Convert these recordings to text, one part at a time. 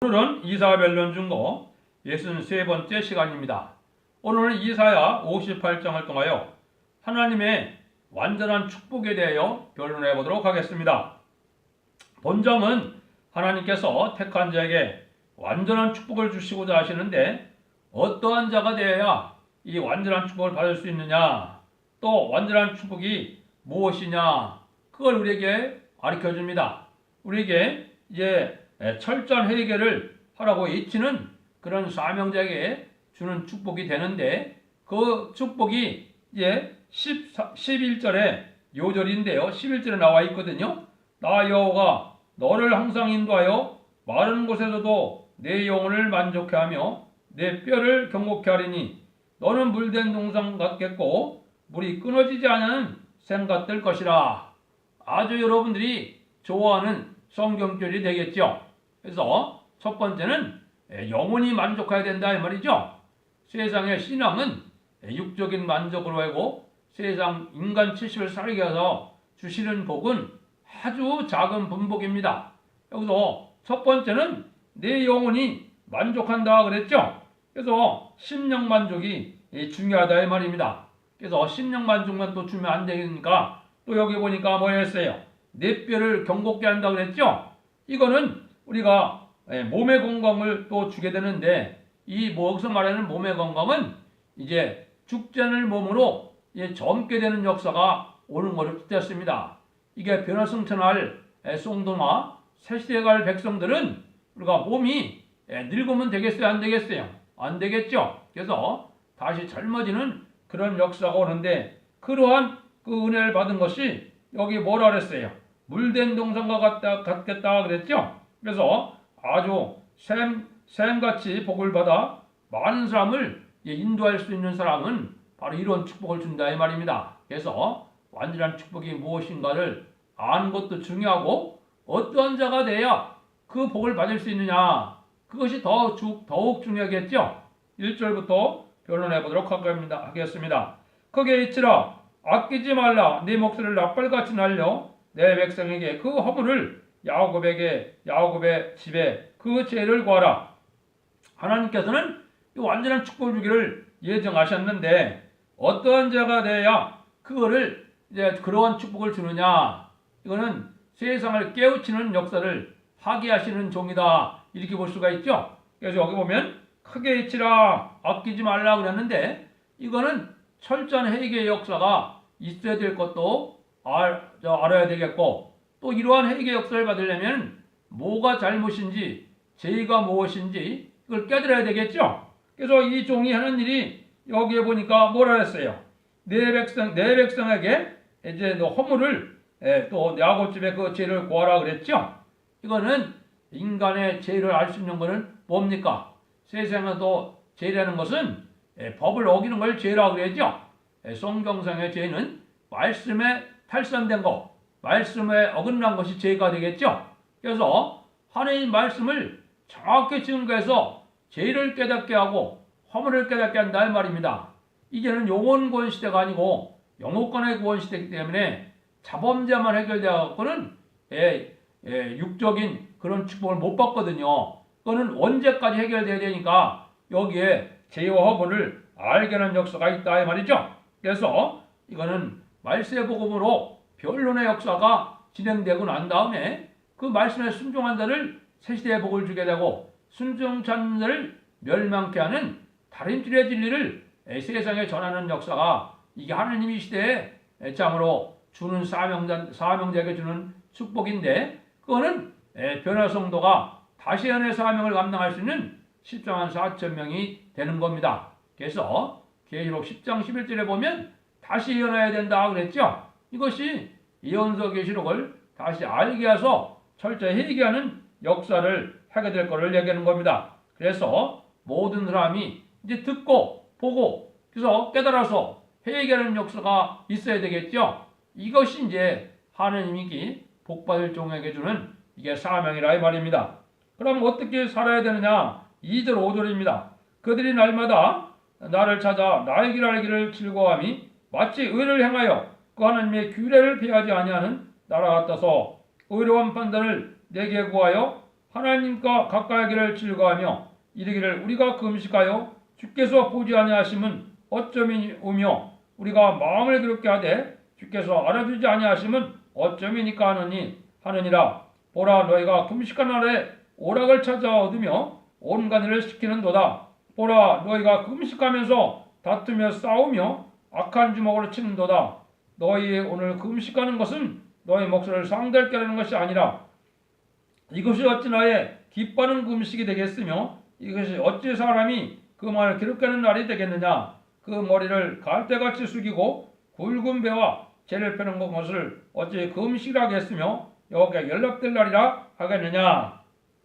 오늘은 이사야별론 중거 63번째 시간입니다. 오늘은 이사야 58장을 통하여 하나님의 완전한 축복에 대하여 변론해 보도록 하겠습니다. 본정은 하나님께서 택한 자에게 완전한 축복을 주시고자 하시는데 어떠한 자가 되어야 이 완전한 축복을 받을 수 있느냐, 또 완전한 축복이 무엇이냐, 그걸 우리에게 가르쳐 줍니다. 우리에게 이제 철저한 회개를 하라고 외치는 그런 사명자에게 주는 축복이 되는데, 그 축복이 이제 11절의 요절인데요. 11절에 나와 있거든요. 나 여호와가 너를 항상 인도하여 마른 곳에서도 내 영혼을 만족해 하며 내 뼈를 경고케 하리니 너는 물된 동상 같겠고 물이 끊어지지 않는 샘 같을 것이라. 아주 여러분들이 좋아하는 성경절이 되겠죠. 그래서 첫 번째는 영혼이 만족해야 된다 이 말이죠. 세상의 신앙은 육적인 만족으로 하고 세상 인간 70을 살게 해서 주시는 복은 아주 작은 분복입니다. 여기서 첫 번째는 내 영혼이 만족한다 그랬죠. 그래서 심령 만족이 중요하다 이 말입니다. 그래서 심령 만족만 또 주면 안 되니까 또 여기 보니까 뭐였어요? 내 뼈를 경고케 한다 그랬죠. 이거는 우리가 몸의 건강을 또 주게 되는데, 이 여기서 말하는 몸의 건강은 이제 죽지 않을 몸으로 젊게 되는 역사가 오는 것을 뜻했습니다. 이게 변화승천할 송도나 새시대 갈 백성들은 우리가 몸이 늙으면 되겠어요? 안 되겠어요? 안 되겠죠? 그래서 다시 젊어지는 그런 역사가 오는데, 그러한 그 은혜를 받은 것이 여기 뭐라 그랬어요? 물된 동산과 같겠다 그랬죠? 그래서 아주 샘같이 복을 받아 많은 사람을 인도할 수 있는 사람은 바로 이런 축복을 준다 이 말입니다. 그래서 완전한 축복이 무엇인가를 아는 것도 중요하고, 어떠한 자가 돼야 그 복을 받을 수 있느냐, 그것이 더욱 중요하겠죠. 1절부터 변론해 보도록 하겠습니다. 크게 외치라. 아끼지 말라. 네 목소리를 납발같이 날려 내 백성에게 그 허물을 야곱의 집에 그 죄를 구하라. 하나님께서는 완전한 축복을 주기를 예정하셨는데, 어떠한 자가 돼야 그거를 그러한 축복을 주느냐, 이거는 세상을 깨우치는 역사를 하게 하시는 종이다, 이렇게 볼 수가 있죠. 그래서 여기 보면 크게 외치라, 아끼지 말라 그랬는데, 이거는 철저한 회개의 역사가 있어야 될 것도 알아야 되겠고, 또 이러한 회개 역사를 받으려면 뭐가 잘못인지 죄가 무엇인지 그걸 깨달아야 되겠죠. 그래서 이 종이 하는 일이 여기에 보니까 뭐라 했어요? 내 백성에게 이제 너 허물을 또 야곱 집에 그 죄를 구하라 그랬죠. 이거는 인간의 죄를 알 수 있는 것은 뭡니까? 세상에도 죄라는 것은 법을 어기는 걸 죄라고 그랬죠. 성경상의 죄는 말씀에 탈선된 것, 말씀에 어긋난 것이 죄가 되겠죠. 그래서 하나님 말씀을 정확히 증거해서 죄를 깨닫게 하고 허물을 깨닫게 한다 이 말입니다. 이제는 영혼구원 시대가 아니고 영혼권의 구원 시대이기 때문에 자범죄만 해결되어서는 육적인 그런 축복을 못 받거든요. 그거는 언제까지 해결돼야 되니까 여기에 죄와 허물을 알게 하는 역사가 있다 이 말이죠. 그래서 이거는 말세의 복음으로 변론의 역사가 진행되고 난 다음에 그 말씀에 순종한 자를 새시대의 복을 주게 되고, 순종치 않는 자를 멸망케 하는 달인줄의 진리를 세상에 전하는 역사가, 이게 하나님이 시대에 참으로 주는 사명자에게 주는 축복인데, 그거는 변화성도가 다시 연의 사명을 감당할 수 있는 14만 4천 명이 되는 겁니다. 그래서 계시록 10장 11절에 보면 다시 예언해야 된다 그랬죠. 이것이 예언서 계시록을 다시 알게 해서 철저히 회개하는 역사를 하게 될 것을 얘기하는 겁니다. 그래서 모든 사람이 이제 듣고 보고 그래서 깨달아서 회개하는 역사가 있어야 되겠죠. 이것이 이제 하나님이 복받을 종에게 주는 이게 사명이라 이 말입니다. 그럼 어떻게 살아야 되느냐? 2절 5절입니다. 그들이 날마다 나를 찾아 나의 길 알기를 즐거워함이 마치 의를 행하여 그 하나님의 규례를 피하지 아니하는 나라 같아서 의로운 판단을 내게 구하여 하나님과 가까이하기를 즐거워하며 이르기를 우리가 금식하여 주께서 보지 아니하심은 어쩌미오며 우리가 마음을 괴롭게 하되 주께서 알아주지 아니하심은 어쩌미니까 하느니라. 보라, 너희가 금식한 날에 오락을 찾아 얻으며 온갖 일을 시키는도다. 보라, 너희가 금식하면서 다투며 싸우며 악한 주먹으로 치는도다. 너희 오늘 금식하는 것은 너희 목소리를 상달케 하는 것이 아니라 이것이 어찌 나의 기뻐하는 금식이 되겠으며 이것이 어찌 사람이 그 말을 기록하는 날이 되겠느냐. 그 머리를 갈대같이 숙이고 굵은 배와 재를 펴는 것을 어찌 금식이라 하겠으며 여호와께 연락될 날이라 하겠느냐.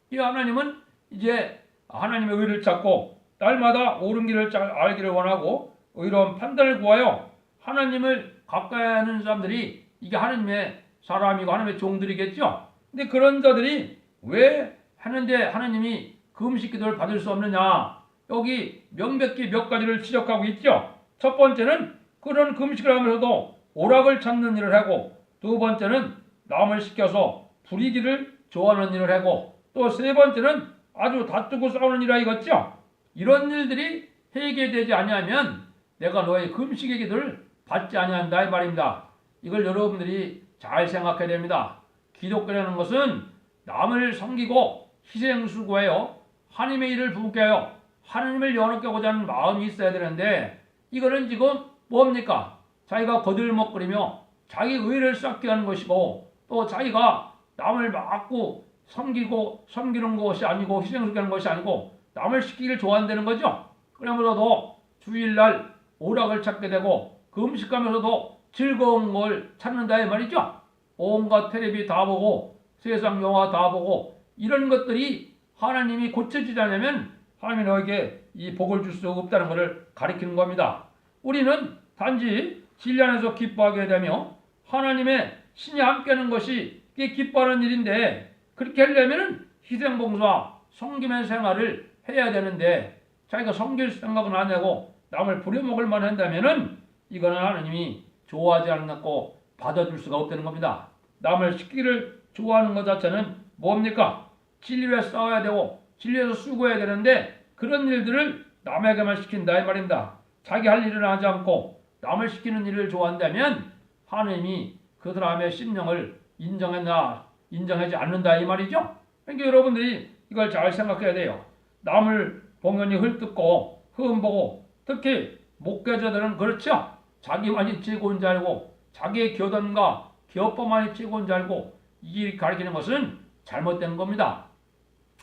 이 하나님은 이제 하나님의 의를 찾고 날마다 옳은 길을 알기를 원하고 의로운 판단을 구하여 하나님을 가까이 하는 사람들이 이게 하나님의 사람이고 하나님의 종들이겠죠. 근데 그런 자들이 왜 하는데 하나님이 금식 기도를 받을 수 없느냐. 여기 명백히 몇 가지를 지적하고 있죠. 첫 번째는 그런 금식을 하면서도 오락을 찾는 일을 하고, 두 번째는 남을 시켜서 부리기를 좋아하는 일을 하고, 또 세 번째는 아주 다투고 싸우는 일이라 이거죠. 이런 일들이 해결되지 아니하면 내가 너의 금식의 기도를 받지 아니한다 이 말입니다. 이걸 여러분들이 잘 생각해야 됩니다. 기독교라는 것은 남을 섬기고 희생수고하여 하나님의 일을 부게 하여 하나님을 연합케 하고자 하는 마음이 있어야 되는데, 이거는 지금 뭡니까? 자기가 거들먹거리며 자기 의를 쌓게 하는 것이고, 또 자기가 남을 막고 섬기는 것이 아니고 희생수고하는 것이 아니고 남을 시키기를 좋아한다는 거죠. 그러면서도 주일날 오락을 찾게 되고 금식하면서도 즐거운 걸 찾는다 이 말이죠. 온갖 텔레비 다 보고 세상 영화 다 보고 이런 것들이 하나님이 고쳐지지 않으면 하나님이 너에게 이 복을 줄 수 없다는 것을 가리키는 겁니다. 우리는 단지 진리 안에서 기뻐하게 되며 하나님의 신이 함께하는 것이 이게 기뻐하는 일인데, 그렇게 하려면 희생봉사, 섬김의 생활을 해야 되는데 자기가 섬길 생각은 안 하고 남을 부려먹을만 한다면은 이거는 하나님이 좋아하지 않고 받아줄 수가 없다는 겁니다. 남을 시키기를 좋아하는 것 자체는 뭡니까? 진리에 싸워야 되고 진리에서 수고해야 되는데 그런 일들을 남에게만 시킨다 이 말입니다. 자기 할 일을 하지 않고 남을 시키는 일을 좋아한다면 하나님이 그 사람의 심령을 인정하지 않는다 이 말이죠. 그러니까 여러분들이 이걸 잘 생각해야 돼요. 남을 공연히 헐뜯고 흠보고, 특히 목회자들은 그렇죠. 자기만이 최고인 줄 알고 자기의 교단과 교법만이 최고인 줄 알고 이 가르치는 것은 잘못된 겁니다.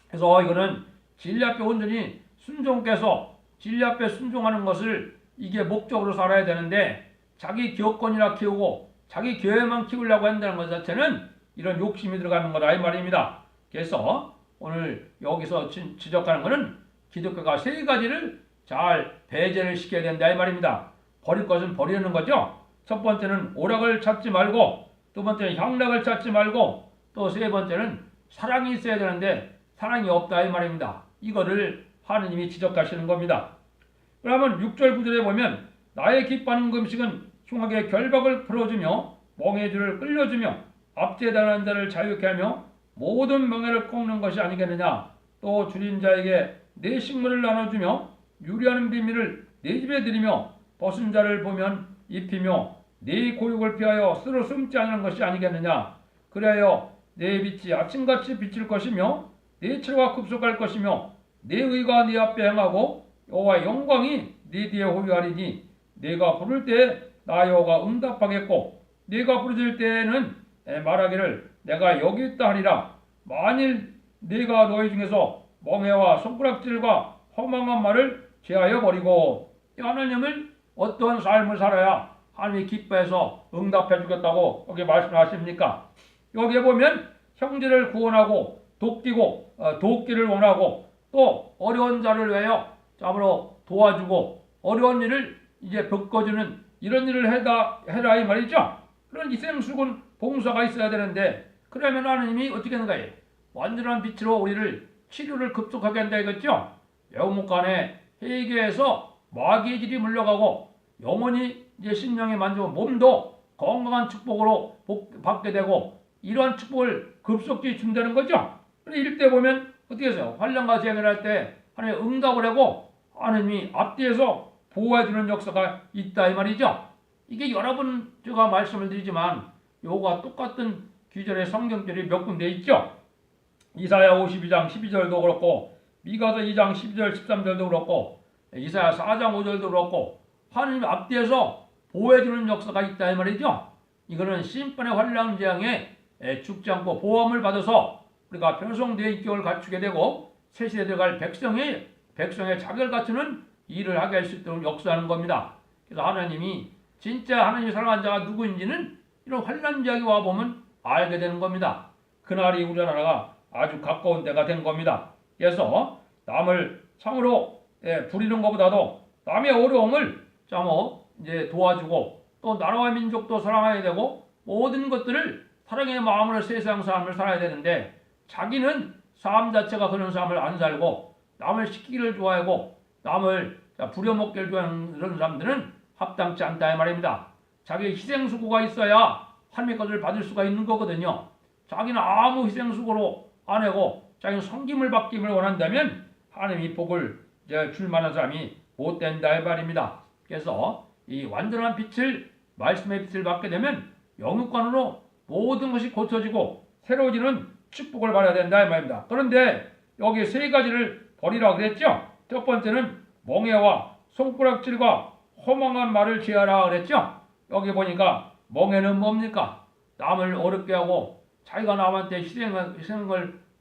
그래서 이거는 진리 앞에 온전히 순종께서 진리 앞에 순종하는 것을 이게 목적으로 살아야 되는데, 자기 교권이나 키우고 자기 교회만 키우려고 한다는 것 자체는 이런 욕심이 들어가는 거다 이 말입니다. 그래서 오늘 여기서 지적하는 것은 기독교가 세 가지를 잘 배제를 시켜야 된다 이 말입니다. 버릴 것은 버리는 거죠. 첫 번째는 오락을 찾지 말고, 두 번째는 향락을 찾지 말고, 또 세 번째는 사랑이 있어야 되는데 사랑이 없다 이 말입니다. 이거를 하느님이 지적하시는 겁니다. 그러면 6절 9절에 보면 나의 기뻐하는 금식은 흉하게 결박을 풀어주며 멍해줄을 끌려주며 압제당한 자를 자유케 하며 모든 명예를 꺾는 것이 아니겠느냐. 또 줄인 자에게 내 식물을 나눠주며 유리하는 비밀을 내 집에 들이며 벗은 자를 보면 입히며 내 고육을 피하여 스스로 숨지 않는 것이 아니겠느냐. 그래야 내 빛이 아침같이 비칠 것이며 내 철과 급속할 것이며 내 의가 네 앞에 행하고 여호와의 영광이 네 뒤에 호위하리니 네가 부를 때 나 여호와가 응답하겠고 네가 부르짖을 때에는 말하기를 내가 여기 있다 하리라. 만일 네가 너희 중에서 멍해와 손가락질과 허망한 말을 제하여 버리고, 하나님을 어떤 삶을 살아야 하나님이 기뻐해서 응답해 주겠다고 여기 말씀하십니까? 여기에 보면 형제를 구원하고 돕기를 원하고, 또 어려운 자를 위하여 잡으러 도와주고 어려운 일을 이제 겪어주는 이런 일을 해라 이 말이죠. 그런 희생수군 봉사가 있어야 되는데, 그러면 하나님이 어떻게 하는가요? 완전한 빛으로 우리를 치료를 급속하게 한다 이거죠. 영육간에 회개해서 마귀의 질이 물러가고 영원히 이제 심령에 만지고 몸도 건강한 축복으로 받게 되고 이러한 축복을 급속히 준다는 거죠. 이때 보면 어떻게 해서요? 환란과 재앙을 할 때 하나님이 응답을 하고 하나님이 앞뒤에서 보호해주는 역사가 있다 이 말이죠. 이게 여러 번 제가 말씀을 드리지만 요거와 똑같은 기절의 성경들이 몇 군데 있죠. 이사야 52장 12절도 그렇고 미가서 2장 12절 13절도 그렇고 이사야 4장 5절도 그렇고 하나님 앞뒤에서 보호해주는 역사가 있다 이 말이죠. 이거는 심판의 환란 재앙에 죽지 않고 보험을 받아서 우리가 편성되어 인격을 갖추게 되고 새 시대에 들어갈 백성의 자격을 갖추는 일을 하게 할 수 있도록 역사하는 겁니다. 그래서 하나님이 진짜 하나님이 사랑하는 자가 누구인지는 이런 환란 재앙이 와보면 알게 되는 겁니다. 그날이 우리나라가 아주 가까운 때가 된 겁니다. 그래서 남을 참으로 부리는 것보다도 남의 어려움을 이제 도와주고 또 나라와 민족도 사랑해야 되고 모든 것들을 사랑의 마음으로 세상 삶을 살아야 되는데 자기는 삶 자체가 그런 삶을 안 살고 남을 시키기를 좋아하고 남을 부려먹기를 좋아하는 그런 사람들은 합당치 않다 이 말입니다. 자기 희생수고가 있어야 하나님의 것을 받을 수가 있는 거거든요. 자기는 아무 희생수고로 안 하고 자기는 섬김을 받기를 원한다면 하나님이 복을 줄 만한 사람이 못 된다 이 말입니다. 그래서 이 완전한 빛을 말씀의 빛을 받게 되면 영육간으로 모든 것이 고쳐지고 새로워지는 축복을 받아야 된다 이 말입니다. 그런데 여기 세 가지를 버리라고 그랬죠. 첫 번째는 멍해와 손가락질과 허망한 말을 제하라 그랬죠. 여기 보니까 멍해는 뭡니까? 남을 어렵게 하고 자기가 남한테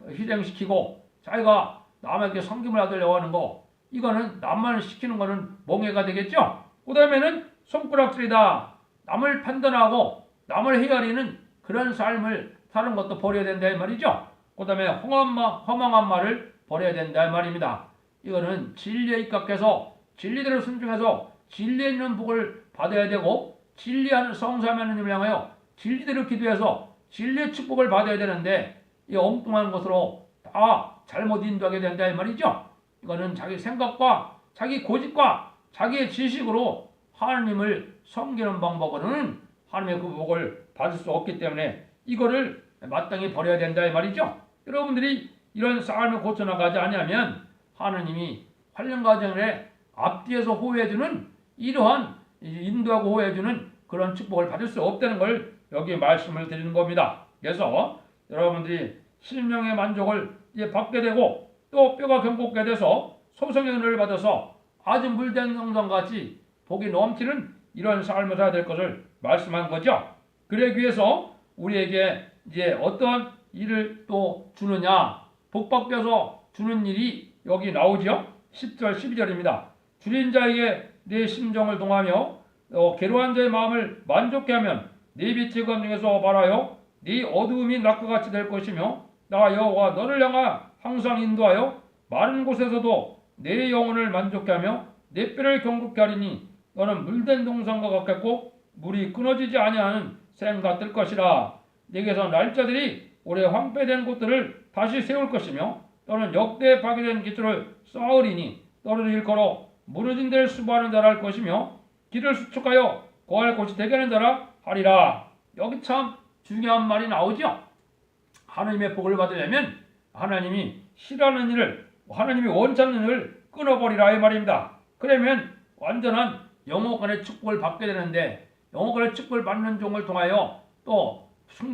희생시키고 자기가 남에게 섬김을 하려고 하는 거, 이거는 남만 시키는 거는 멍해가 되겠죠. 그 다음에는 손가락질이다. 남을 판단하고 남을 헤아리는 그런 삶을 사는 것도 버려야 된다 이 말이죠. 그 다음에 허망한 말을 버려야 된다 이 말입니다. 이거는 진리에 입각해서 진리대로 순종해서 진리에 있는 복을 받아야 되고 진리하는 성삼위 하나님을 향하여 진리대로 기도해서 진리의 축복을 받아야 되는데 이 엉뚱한 것으로 다 잘못 인도하게 된다 이 말이죠. 이거는 자기 생각과 자기 고집과 자기의 지식으로 하나님을 섬기는 방법으로는 하나님의 그 복을 받을 수 없기 때문에 이거를 마땅히 버려야 된다 이 말이죠. 여러분들이 이런 삶을 고쳐나가지 않으면 하나님이 환란 과정에 앞뒤에서 호해주는 이러한 인도하고 호해주는 그런 축복을 받을 수 없다는 걸 여기 말씀을 드리는 겁니다. 그래서 여러분들이 심령의 만족을 받게 되고 또 뼈가 경고게 돼서 소성의 은혜를 받아서 아주 물된 영상같이 복이 넘치는 이런 삶을 살아야 될 것을 말씀한 거죠. 그러기 위해서 우리에게 이제 어떠한 일을 또 주느냐, 복받겨서 주는 일이 여기 나오죠. 10절 12절입니다. 줄인 자에게 내 심정을 동하며 괴로운 자의 마음을 만족케 하면 네 빛이 검증해서 발하여 네 어두움이 낮과 같이 될 것이며 나 여호와 너를 향하 항상 인도하여 많은 곳에서도 내 영혼을 만족케 하며 내 뼈를 경고케 하리니 너는 물된 동산과 같겠고 물이 끊어지지 아니하는 샘과 뜰 것이라. 내게서 날짜들이 오래 황폐된 곳들을 다시 세울 것이며 너는 역대에 파괴된 기초를 쌓으리니 너를 일컬어 무너진 데를 수보하는 자라 할 것이며 길을 수축하여 거할 곳이 되게 하는 자라 하리라. 여기 참 중요한 말이 나오죠. 하나님의 복을 받으려면 하나님이 싫어하는 일을, 하나님이 원치 않는 일을 끊어버리라 이 말입니다. 그러면 완전한 영혼간의 축복을 받게 되는데 영혼간의 축복을 받는 종을 통하여 또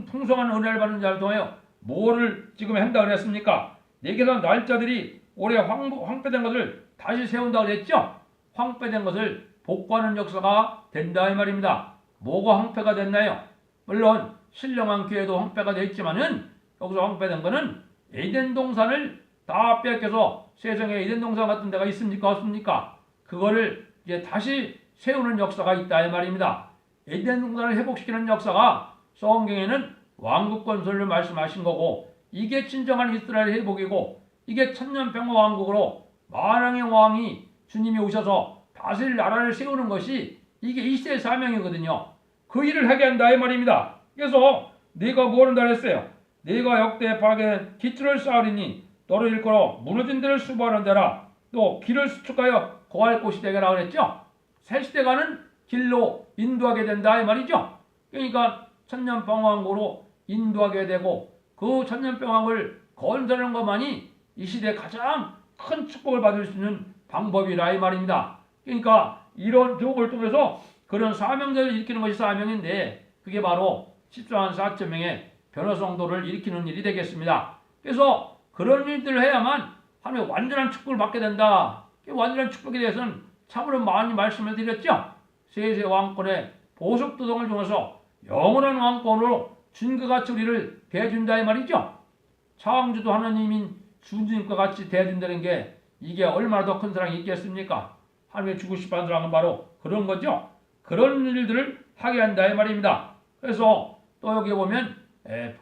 풍성한 은혜를 받는 자를 통하여 뭐를 지금 한다 그랬습니까? 내게서 날짜들이 올해 황폐된 것을 다시 세운다 그랬죠? 황폐된 것을 복구하는 역사가 된다 이 말입니다. 뭐가 황폐가 됐나요? 물론 신령한 교회도 황폐가 됐지만은 여기서 황폐된 것은 에덴 동산을 다 빼앗겨서 세상에 에덴 동산 같은 데가 있습니까? 없습니까? 그거를 이제 다시 세우는 역사가 있다 이 말입니다. 에덴 동산을 회복시키는 역사가 성경에는 왕국 건설을 말씀하신 거고 이게 진정한 이스라엘 회복이고 이게 천년평화 왕국으로 만왕의 왕이 주님이 오셔서 다스릴 나라를 세우는 것이 이게 이 시대의 사명이거든요. 그 일을 하게 한다 이 말입니다. 그래서 네가 뭐 한다 했어요? 네가 역대에 파괴된 기초를 쌓으리니 너를 일컬어 무너진 데를 수보하는 데라. 또 길을 수축하여 거할 곳이 되게라 그랬죠. 새 시대가는 길로 인도하게 된다 이 말이죠. 그러니까 천년평화왕국으로 인도하게 되고 그 천년평화를 건설하는 것만이 이 시대에 가장 큰 축복을 받을 수 있는 방법이라 이 말입니다. 그러니까 이런 교육을 통해서 그런 사명자를 일으키는 것이 사명인데 그게 바로 14만 4천 명의 변화 성도를 일으키는 일이 되겠습니다. 그래서 그런 일들을 해야만 하나님의 완전한 축복을 받게 된다. 완전한 축복에 대해서는 참으로 많이 말씀을 드렸죠. 세세 왕권의 보석도덕을 통해서 영원한 왕권으로 주님과 같이 우리를 대해준다 이 말이죠. 창조주 하나님인 주님과 같이 대해준다는 게 이게 얼마나 더 큰 사랑이 있겠습니까? 하나님의 주고 싶어하는 사랑은 바로 그런 거죠. 그런 일들을 하게 한다 이 말입니다. 그래서 또 여기 보면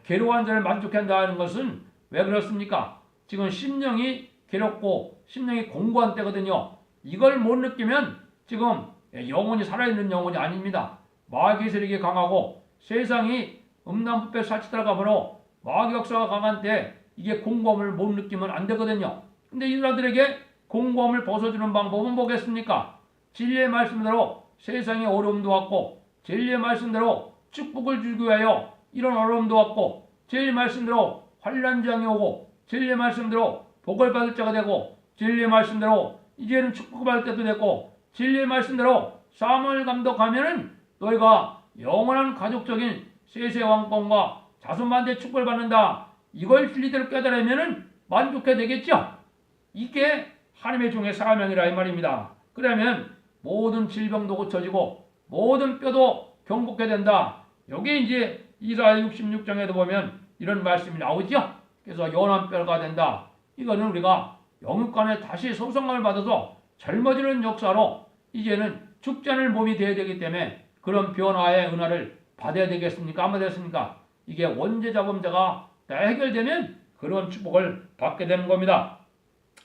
괴로운 자를 만족해 한다는 것은 왜 그렇습니까? 지금 심령이 괴롭고 심령이 공고한 때거든요. 이걸 못 느끼면 지금 영혼이 살아있는 영혼이 아닙니다. 마귀의 세력이 강하고 세상이 음란부패 살찌들어가므로 마귀 역사가 강한 때 이게 공고함을 못 느끼면 안 되거든요. 근데 이 사람들에게 공고함을 벗어주는 방법은 뭐겠습니까? 진리의 말씀대로 세상에 어려움도 왔고 진리의 말씀대로 축복을 주기 위하여 이런 어려움도 왔고 진리의 말씀대로 환난장이 오고 진리의 말씀대로 복을 받을 자가 되고 진리의 말씀대로 이제는 축복을 받을 때도 됐고 진리의 말씀대로 싸움을 감독하면은 너희가 영원한 가족적인 세세 왕권과 자손만대 축복을 받는다. 이걸 진리대로 깨달으면은 만족해야 되겠죠. 이게 하나님의 종의 사명이라 이 말입니다. 그러면 모든 질병도 고쳐지고 모든 뼈도 경복해야 된다. 여기 이제 이사야 66장에도 보면 이런 말씀이 나오죠. 그래서 연한 뼈가 된다. 이거는 우리가 영육간에 다시 소성감을 받아서 젊어지는 역사로 이제는 죽지 않을 몸이 되어야 되기 때문에 그런 변화의 은혜를 받아야 되겠습니까? 안 받았습니까? 이게 원죄자범죄가 다 해결되면 그런 축복을 받게 되는 겁니다.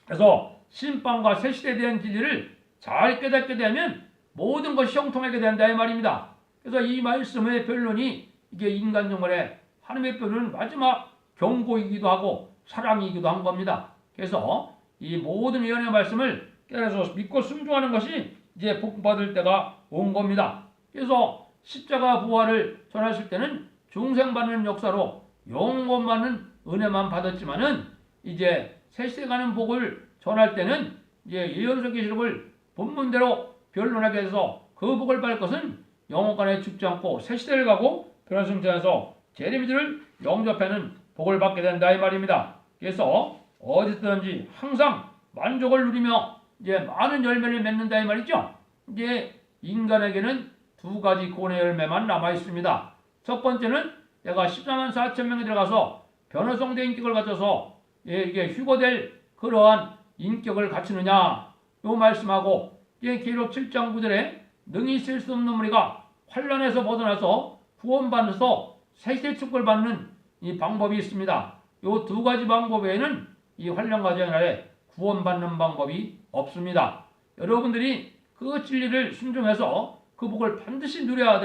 그래서 심판과 새 시대에 대한 진리를 잘 깨닫게 되면 모든 것이 형통하게 된다 이 말입니다. 그래서 이 말씀의 변론이 이게 인간 정말의 하나님의 변론은 마지막 경고이기도 하고 사랑이기도 한 겁니다. 그래서 이 모든 예언의 말씀을 깨달아서 믿고 순종하는 것이 이제 복 받을 때가 온 겁니다. 그래서 십자가 부활을 전하실 때는 중생받는 역사로 영원받는 은혜만 받았지만은 이제 새시대 가는 복을 전할 때는 이제 예언서 계시록을 본문대로 변론하게 해서 그 복을 받을 것은 영원간에 죽지 않고 새시대를 가고 변화성전에서 재림이들을 영접하는 복을 받게 된다 이 말입니다. 그래서 어디든지 항상 만족을 누리며 이제 많은 열매를 맺는다 이 말이죠. 이제 인간에게는 두 가지 구원의 열매만 남아 있습니다. 첫 번째는 내가 14만 4천 명이 들어가서 변화성대 인격을 가져서 이게 휴거될 그러한 인격을 갖추느냐 요 말씀하고 이게 기록 7장 9절에 능히 쓸 수 없는 우리가 환난에서 벗어나서 구원받아서 새시대 축복을 받는 이 방법이 있습니다. 요 두 가지 방법 외에는 이 환난 과정 아래 구원받는 방법이 없습니다. 여러분들이 그 진리를 순종해서 그 복을 반드시 누려야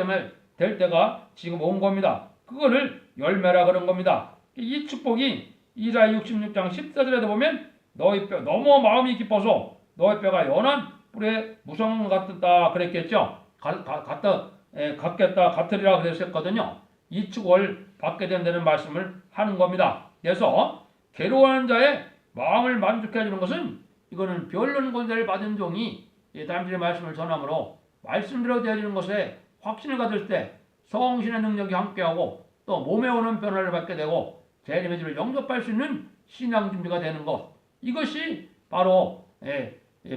될 때가 지금 온 겁니다. 그거를 열매라 그런 겁니다. 이 축복이 이사야 66장 14절에도 보면 너희 뼈 너무 마음이 깊어서 너희 뼈가 연한 뿔에 무성 같다 그랬겠죠. 같겠다 같으리라 그랬었거든요. 이 축복을 받게 된다는 말씀을 하는 겁니다. 그래서 괴로워하는 자의 마음을 만족해 주는 것은 이거는 변론 권세를 받은 종이 다음주에 말씀을 전함으로 말씀대로 되어지는 것에 확신을 가질 때 성신의 능력이 함께하고 또 몸에 오는 변화를 받게 되고 재림의 주를 영접할 수 있는 신앙 준비가 되는 것. 이것이 바로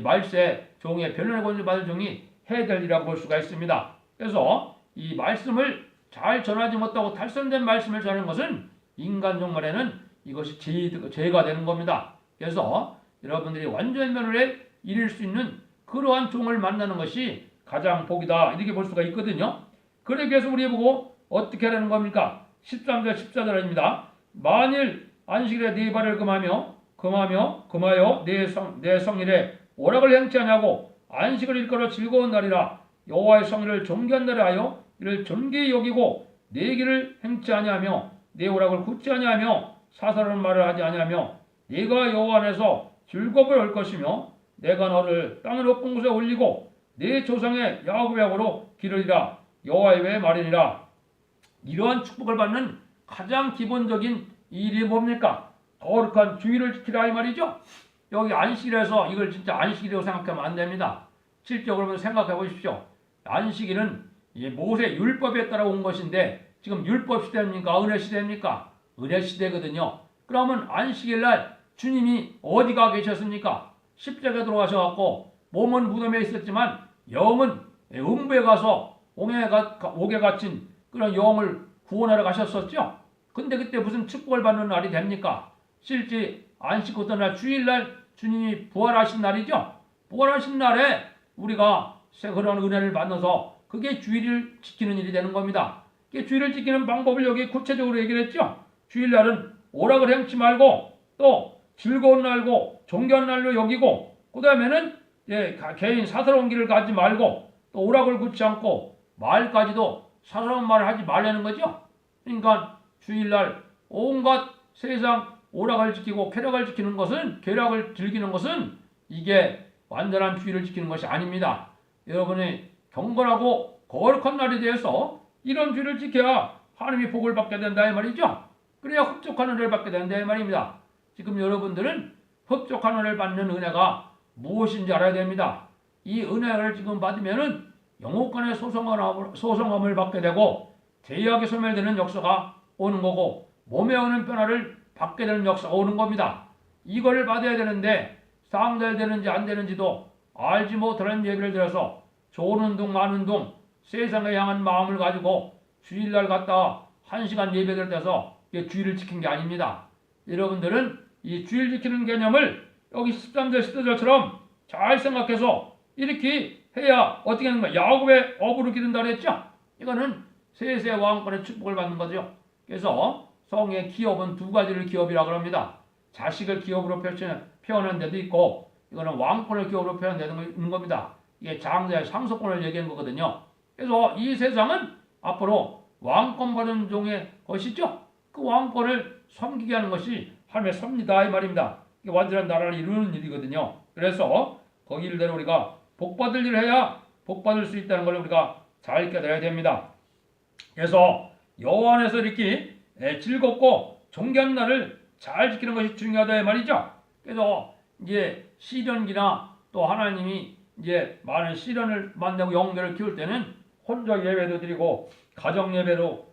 말세 종의 변론의 권세를 받은 종이 해야 될 일이라고 볼 수가 있습니다. 그래서 이 말씀을 잘 전하지 못하고 탈선된 말씀을 전하는 것은 인간 종말에는 이것이 죄가 되는 겁니다. 그래서 여러분들이 완전한 변화를 이룰 수 있는 그러한 종을 만나는 것이 가장 복이다 이렇게 볼 수가 있거든요. 그래 그래서 우리 보고 어떻게 하라는 겁니까? 13절 14절입니다. 만일 안식일에 네 발을 금하여 내 성일에 오락을 행치 아니하고 안식을 일컬어 즐거운 날이라 여호와의 성일을 존귀한 날에 하여 이를 존귀히 여기고 내 길을 행치 아니하며 내 오락을 굳지 아니하며 사사로운 말을 하지 아니하며 네가 여호와 안에서 즐겁을 얻을 것이며 내가 너를 땅의 높은 곳에 올리고 내 조상의 야곱의 약으로 기르리라 여호와의 왜 말이니라. 이러한 축복을 받는 가장 기본적인 일이 뭡니까? 거룩한 주일을 지키라 이 말이죠. 여기 안식일에서 이걸 진짜 안식일이라고 생각하면 안 됩니다. 실적으로 생각해 보십시오. 안식일은 모세 율법에 따라 온 것인데 지금 율법 시대입니까? 은혜 시대입니까? 은혜 시대거든요. 그러면 안식일 날 주님이 어디가 계셨습니까? 십자가에 들어가셔갖고 몸은 무덤에 있었지만 영은 음부에 가서 옥에 갇힌 그런 영을 구원하러 가셨었죠. 근데 그때 무슨 축복을 받는 날이 됩니까? 실제 안식 어떤 날 주일날 주님이 부활하신 날이죠. 부활하신 날에 우리가 그런 은혜를 받아서 그게 주일을 지키는 일이 되는 겁니다. 주일을 지키는 방법을 여기 구체적으로 얘기를 했죠. 주일날은 오락을 행치 말고 또 즐거운 날고 존귀한 날로 여기고 그 다음에는 개인 사사로운 길을 가지 말고 또 오락을 굳지 않고 말까지도 사사로운 말을 하지 말라는 거죠. 그러니까 주일날 온갖 세상 오락을 지키고 쾌락을 지키는 것은 쾌락을 즐기는 것은 이게 완전한 주일을 지키는 것이 아닙니다. 여러분이 경건하고 거룩한 날에 대해서 이런 주일을 지켜야 하나님이 복을 받게 된다 이 말이죠. 그래야 흡족한 은혜를 받게 된다 이 말입니다. 지금 여러분들은 흡족한 은혜를 받는 은혜가 무엇인지 알아야 됩니다. 이 은혜를 지금 받으면은 영혼간의 소성함을 받게 되고 죄악이 소멸되는 역사가 오는 거고 몸에 오는 변화를 받게 되는 역사가 오는 겁니다. 이걸 받아야 되는데 상달되는지 안 되는지도 알지 못하는 얘기를 들어서 좋은 둥 많은 둥 세상에 향한 마음을 가지고 주일날 갔다가 1시간 예배를 돼서 주일을 지킨 게 아닙니다. 여러분들은 이 주일 지키는 개념을 여기 13절 14절처럼 잘 생각해서 이렇게 해야 어떻게 하는 거야? 야곱의 업으로 기른다 그랬죠? 이거는 세세 왕권의 축복을 받는 거죠. 그래서 성의 기업은 두 가지를 기업이라고 합니다. 자식을 기업으로 표현한 데도 있고 이거는 왕권을 기업으로 표현되는 겁니다. 이게 장자의 상속권을 얘기하는 거거든요. 그래서 이 세상은 앞으로 왕권 받은 종의 것이죠. 그 왕권을 섬기게 하는 것이 하나님의 섭니다 이 말입니다. 이게 완전한 나라를 이루는 일이거든요. 그래서 거기 일대로 우리가 복받을 일을 해야 복받을 수 있다는 걸 우리가 잘 깨달아야 됩니다. 그래서 여호와 안에서 이렇게 즐겁고 존귀한 날을 잘 지키는 것이 중요하다 이 말이죠. 그래서 이제 시련기나 또 하나님이 이제 많은 시련을 만나고 영계를 키울 때는 혼자 예배도 드리고 가정 예배로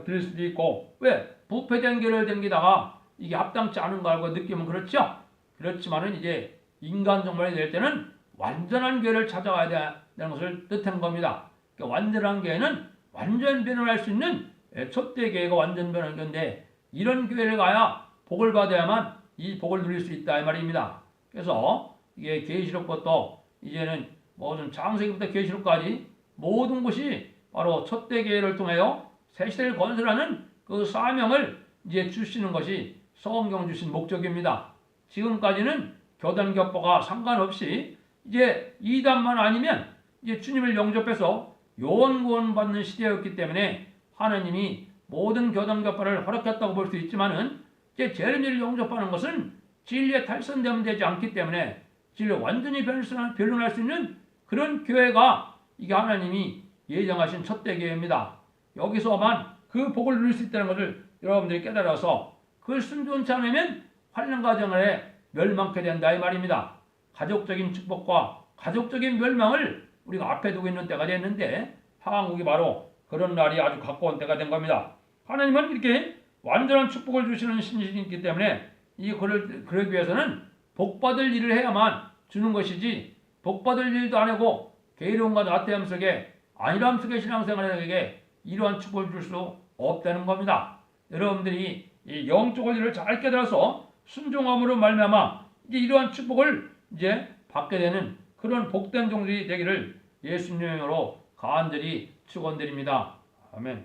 드릴 수도 있고 왜 부패된 길을 댕기다가 이게 합당치 않은 거 알고 느끼면 그렇죠. 그렇지만은 이제 인간 정말이 될 때는 완전한 교회를 찾아가야 되는 것을 뜻하는 겁니다. 그러니까 완전한 교회는 완전 변화할 수 있는 첫대 교회가 완전 변화한 건데 이런 교회를 가야 복을 받아야만 이 복을 누릴 수 있다 이 말입니다. 그래서 이게 계시록부터 이제는 모든 창세기부터 계시록까지 모든 것이 바로 첫대 교회를 통하여 새 시대를 건설하는 그 사명을 이제 주시는 것이 성경 주신 목적입니다. 지금까지는 교단교포가 상관없이 이제 이단만 아니면 이제 주님을 영접해서 요원구원 받는 시대였기 때문에 하나님이 모든 교단교포를 허락했다고 볼 수 있지만은 이제 재림을 영접하는 것은 진리에 탈선되면 되지 않기 때문에 진리를 완전히 변론할 수 있는 그런 교회가 이게 하나님이 예정하신 첫대 교회입니다. 여기서만 그 복을 누릴 수 있다는 것을 여러분들이 깨달아서 그걸 순종치 않으면 환난 가정에 멸망케 된다 이 말입니다. 가족적인 축복과 가족적인 멸망을 우리가 앞에 두고 있는 때가 됐는데 한국이 바로 그런 날이 아주 가까운 때가 된 겁니다. 하나님은 이렇게 완전한 축복을 주시는 신이시기 때문에 그러기 위해서는 복받을 일을 해야만 주는 것이지 복받을 일도 안 하고 게으름과 나태함 속에 안일함 속에 신앙생활에게 이러한 축복을 줄 수 없다는 겁니다. 여러분들이 이 영적인 일을 잘 깨달아서 순종함으로 말미암아 이제 이러한 축복을 이제 받게 되는 그런 복된 종들이 되기를 예수님으로 간절히 축원드립니다. 아멘.